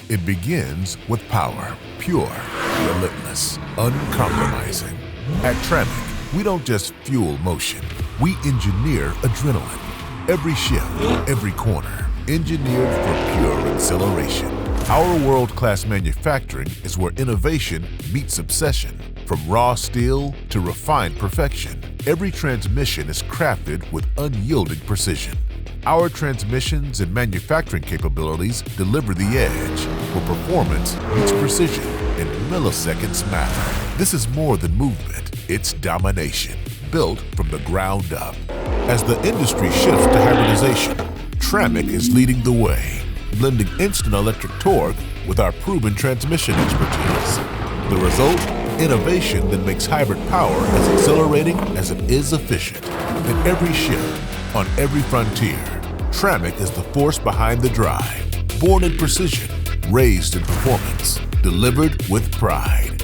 It begins with power, pure, relentless, uncompromising. At TREMEC, we don't just fuel motion, we engineer adrenaline. Every shift, every corner, engineered for pure acceleration. Our world-class manufacturing is where innovation meets obsession. From raw steel to refined perfection, every transmission is crafted with unyielding precision. Our transmissions and manufacturing capabilities deliver the edge, where performance meets precision and milliseconds matter. This is more than movement, it's domination, built from the ground up. As the industry shifts to hybridization, TREMEC is leading the way, blending instant electric torque with our proven transmission expertise. The result? Innovation that makes hybrid power as exhilarating as it is efficient. In every shift, on every frontier, TREMEC is the force behind the drive. Born in precision, raised in performance, delivered with pride.